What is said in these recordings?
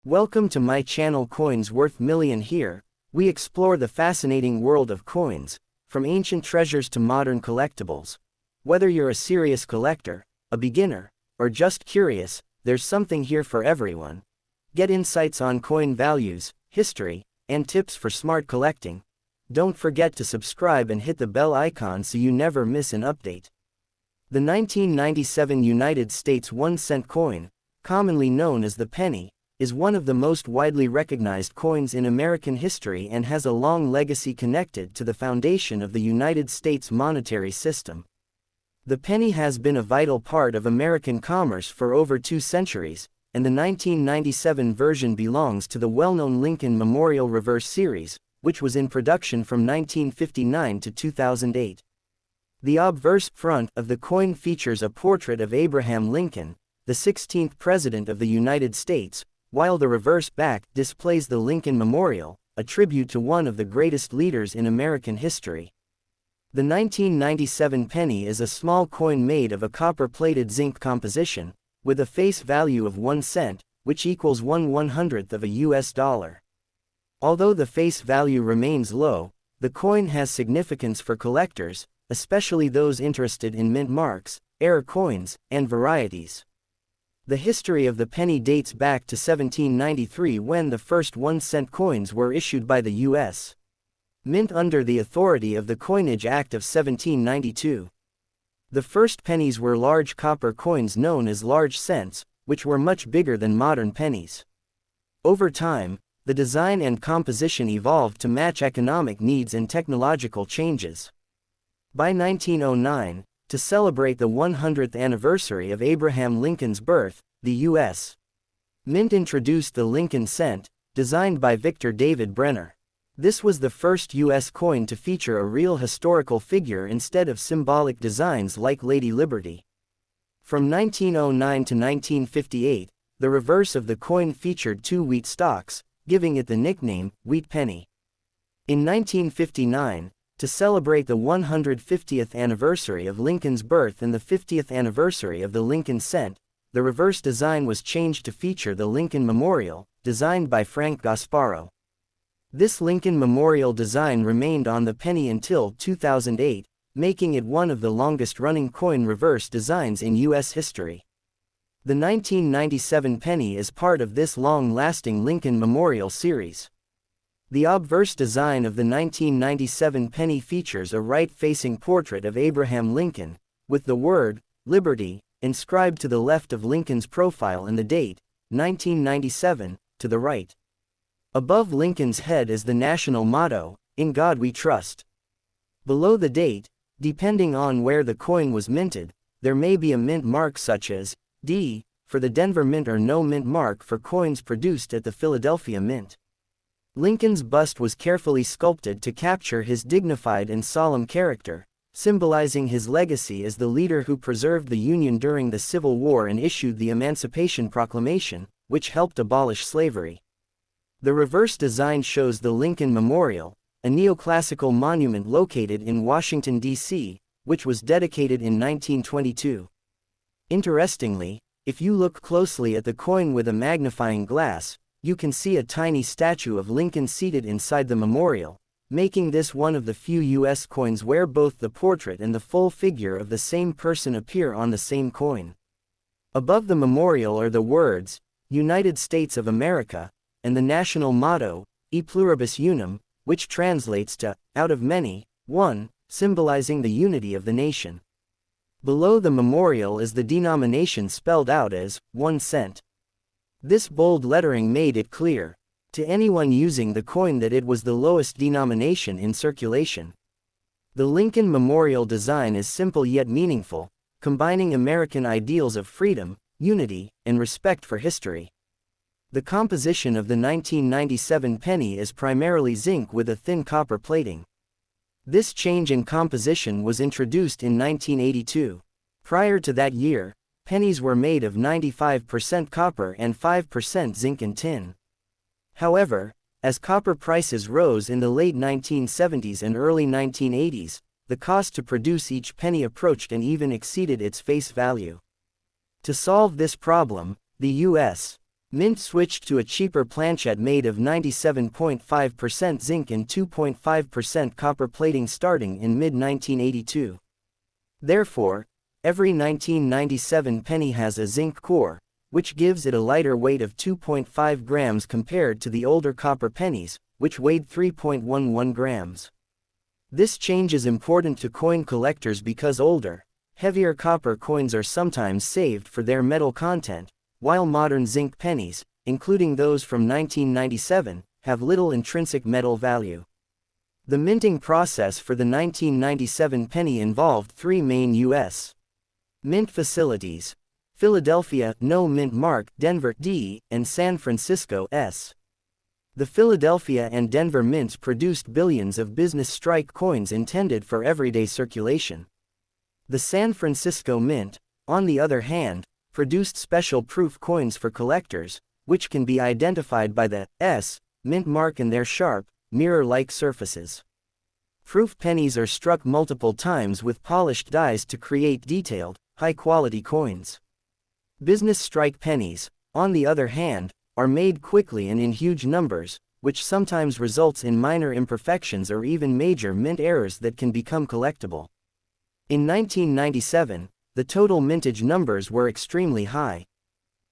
Welcome to my channel Coins Worth Million. Here, we explore the fascinating world of coins, from ancient treasures to modern collectibles. Whether you're a serious collector, a beginner, or just curious, there's something here for everyone. Get insights on coin values, history, and tips for smart collecting. Don't forget to subscribe and hit the bell icon so you never miss an update. The 1997 United States 1-cent coin, commonly known as the penny, is one of the most widely recognized coins in American history and has a long legacy connected to the foundation of the United States monetary system. The penny has been a vital part of American commerce for over 2 centuries, and the 1997 version belongs to the well-known Lincoln Memorial Reverse Series, which was in production from 1959 to 2008. The obverse front of the coin features a portrait of Abraham Lincoln, the 16th President of the United States, while the reverse back displays the Lincoln Memorial, a tribute to one of the greatest leaders in American history. The 1997 penny is a small coin made of a copper-plated zinc composition, with a face value of 1 cent, which equals 1/100th of a US dollar. Although the face value remains low, the coin has significance for collectors, especially those interested in mint marks, error coins, and varieties. The history of the penny dates back to 1793 when the first 1-cent coins were issued by the U.S. Mint under the authority of the Coinage Act of 1792. The first pennies were large copper coins known as large cents, which were much bigger than modern pennies. Over time, the design and composition evolved to match economic needs and technological changes. By 1909, to celebrate the 100th anniversary of Abraham Lincoln's birth, the U.S. Mint introduced the Lincoln cent, designed by Victor David Brenner. This was the first U.S. coin to feature a real historical figure instead of symbolic designs like Lady Liberty. From 1909 to 1958, the reverse of the coin featured 2 wheat stalks, giving it the nickname, Wheat Penny. In 1959, to celebrate the 150th anniversary of Lincoln's birth and the 50th anniversary of the Lincoln cent, the reverse design was changed to feature the Lincoln Memorial, designed by Frank Gasparo. This Lincoln Memorial design remained on the penny until 2008, making it one of the longest-running coin reverse designs in U.S. history. The 1997 penny is part of this long-lasting Lincoln Memorial series. The obverse design of the 1997 penny features a right-facing portrait of Abraham Lincoln, with the word, Liberty, inscribed to the left of Lincoln's profile and the date, 1997, to the right. Above Lincoln's head is the national motto, In God We Trust. Below the date, depending on where the coin was minted, there may be a mint mark such as D for the Denver Mint or no mint mark for coins produced at the Philadelphia Mint. Lincoln's bust was carefully sculpted to capture his dignified and solemn character, symbolizing his legacy as the leader who preserved the Union during the Civil War and issued the Emancipation Proclamation, which helped abolish slavery. The reverse design shows the Lincoln Memorial, a neoclassical monument located in Washington, D.C., which was dedicated in 1922. Interestingly, if you look closely at the coin with a magnifying glass, you can see a tiny statue of Lincoln seated inside the memorial, making this one of the few U.S. coins where both the portrait and the full figure of the same person appear on the same coin. Above the memorial are the words, United States of America, and the national motto, E Pluribus Unum, which translates to, out of many, one, symbolizing the unity of the nation. Below the memorial is the denomination spelled out as 1 cent. This bold lettering made it clear to anyone using the coin that it was the lowest denomination in circulation. The Lincoln Memorial design is simple yet meaningful, combining American ideals of freedom, unity, and respect for history. The composition of the 1997 penny is primarily zinc with a thin copper plating. This change in composition was introduced in 1982. Prior to that year, pennies were made of 95% copper and 5% zinc and tin. However, as copper prices rose in the late 1970s and early 1980s, the cost to produce each penny approached and even exceeded its face value. To solve this problem, the U.S. Mint switched to a cheaper planchette made of 97.5% zinc and 2.5% copper plating starting in mid-1982. Therefore, every 1997 penny has a zinc core, which gives it a lighter weight of 2.5 grams compared to the older copper pennies, which weighed 3.11 grams. This change is important to coin collectors because older, heavier copper coins are sometimes saved for their metal content, while modern zinc pennies, including those from 1997, have little intrinsic metal value. The minting process for the 1997 penny involved three main U.S. mint facilities: Philadelphia, No Mint Mark, Denver, D, and San Francisco, S. The Philadelphia and Denver mints produced billions of business strike coins intended for everyday circulation. The San Francisco Mint, on the other hand, produced special proof coins for collectors, which can be identified by the S mint mark and their sharp, mirror-like surfaces. Proof pennies are struck multiple times with polished dies to create detailed, high-quality coins. Business strike pennies, on the other hand, are made quickly and in huge numbers, which sometimes results in minor imperfections or even major mint errors that can become collectible. In 1997, the total mintage numbers were extremely high.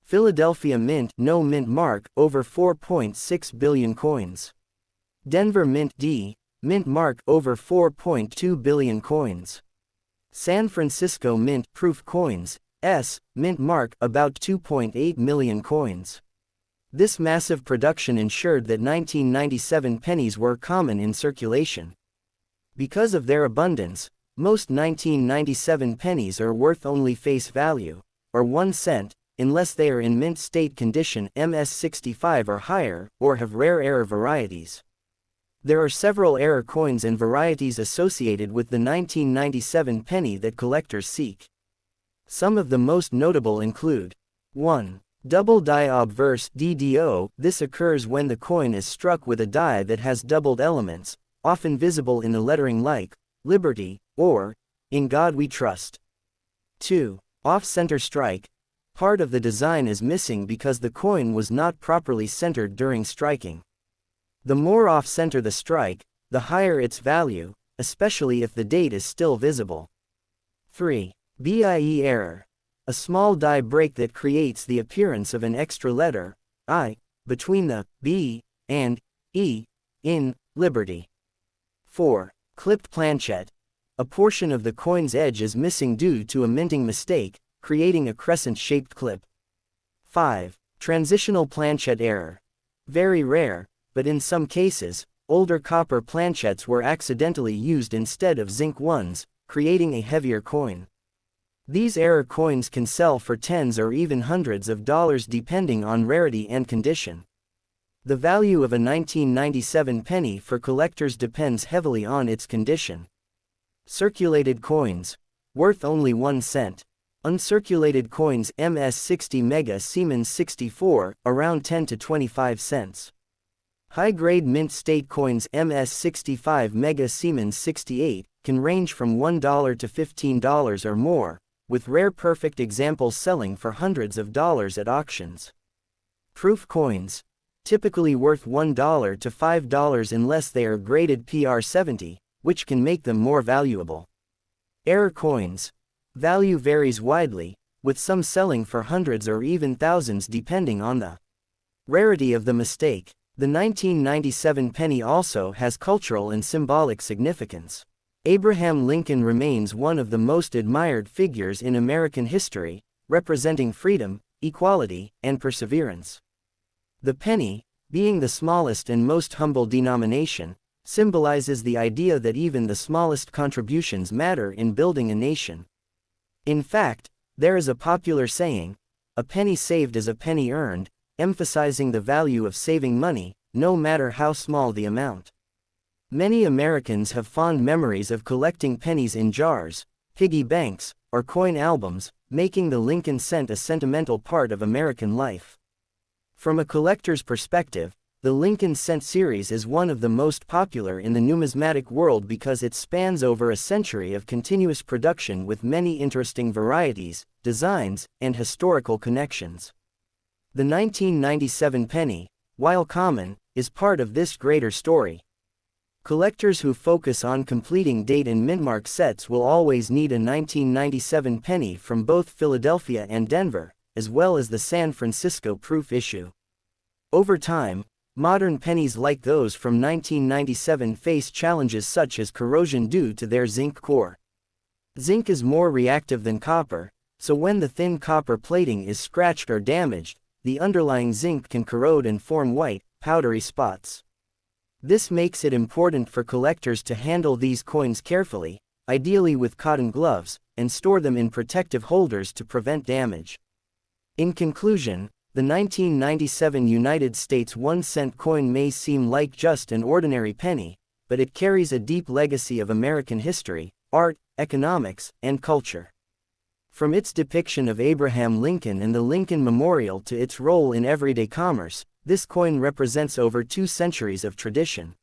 Philadelphia Mint, No Mint Mark, over 4.6 billion coins. Denver Mint D, Mint Mark, over 4.2 billion coins. San Francisco Mint, Proof Coins, S, Mint Mark, about 2.8 million coins. This massive production ensured that 1997 pennies were common in circulation. Because of their abundance, most 1997 pennies are worth only face value, or 1 cent, unless they are in mint state condition MS65 or higher, or have rare error varieties. There are several error coins and varieties associated with the 1997 penny that collectors seek. Some of the most notable include: 1. Double die obverse DDO. This occurs when the coin is struck with a die that has doubled elements, often visible in the lettering like Liberty, or In God We Trust. 2. Off-center strike. Part of the design is missing because the coin was not properly centered during striking. The more off-center the strike, the higher its value, especially if the date is still visible. 3. BIE error. A small die break that creates the appearance of an extra letter, I, between the B and E in Liberty. 4. Clipped planchette. A portion of the coin's edge is missing due to a minting mistake, creating a crescent-shaped clip. 5. Transitional planchette error. Very rare, but in some cases, older copper planchettes were accidentally used instead of zinc ones, creating a heavier coin. These error coins can sell for tens or even hundreds of dollars depending on rarity and condition. The value of a 1997 penny for collectors depends heavily on its condition. Circulated coins, worth only 1 cent. Uncirculated coins MS60 Mega Siemens 64, around 10 to 25 cents. High-grade mint state coins MS65 Mega Siemens 68, can range from $1 to $15 or more, with rare perfect examples selling for hundreds of dollars at auctions. Proof coins, typically worth $1 to $5 unless they are graded PR70, which can make them more valuable. Error coins. Value varies widely, with some selling for hundreds or even thousands depending on the rarity of the mistake. The 1997 penny also has cultural and symbolic significance. Abraham Lincoln remains one of the most admired figures in American history, representing freedom, equality, and perseverance. The penny, being the smallest and most humble denomination, symbolizes the idea that even the smallest contributions matter in building a nation. In fact, there is a popular saying, "A penny saved is a penny earned," emphasizing the value of saving money, no matter how small the amount. Many Americans have fond memories of collecting pennies in jars, piggy banks, or coin albums, making the Lincoln cent a sentimental part of American life. From a collector's perspective, the Lincoln cent series is one of the most popular in the numismatic world because it spans over a century of continuous production with many interesting varieties, designs, and historical connections. The 1997 penny, while common, is part of this greater story. Collectors who focus on completing date and mintmark sets will always need a 1997 penny from both Philadelphia and Denver, as well as the San Francisco proof issue. Over time, modern pennies like those from 1997 face challenges such as corrosion due to their zinc core. Zinc is more reactive than copper, so when the thin copper plating is scratched or damaged, the underlying zinc can corrode and form white, powdery spots. This makes it important for collectors to handle these coins carefully, ideally with cotton gloves, and store them in protective holders to prevent damage. In conclusion, the 1997 United States 1-cent coin may seem like just an ordinary penny, but it carries a deep legacy of American history, art, economics, and culture. From its depiction of Abraham Lincoln and the Lincoln Memorial to its role in everyday commerce, this coin represents over 2 centuries of tradition.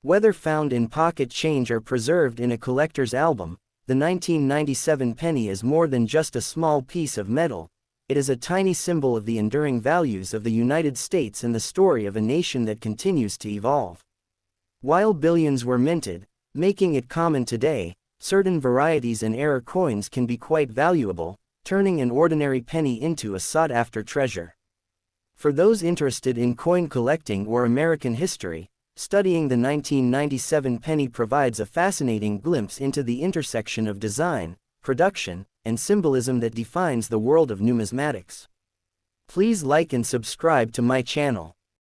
Whether found in pocket change or preserved in a collector's album, the 1997 penny is more than just a small piece of metal. It is a tiny symbol of the enduring values of the United States and the story of a nation that continues to evolve. While billions were minted, making it common today, certain varieties and error coins can be quite valuable, turning an ordinary penny into a sought-after treasure. For those interested in coin collecting or American history, studying the 1997 penny provides a fascinating glimpse into the intersection of design, production, and symbolism that defines the world of numismatics. Please like and subscribe to my channel.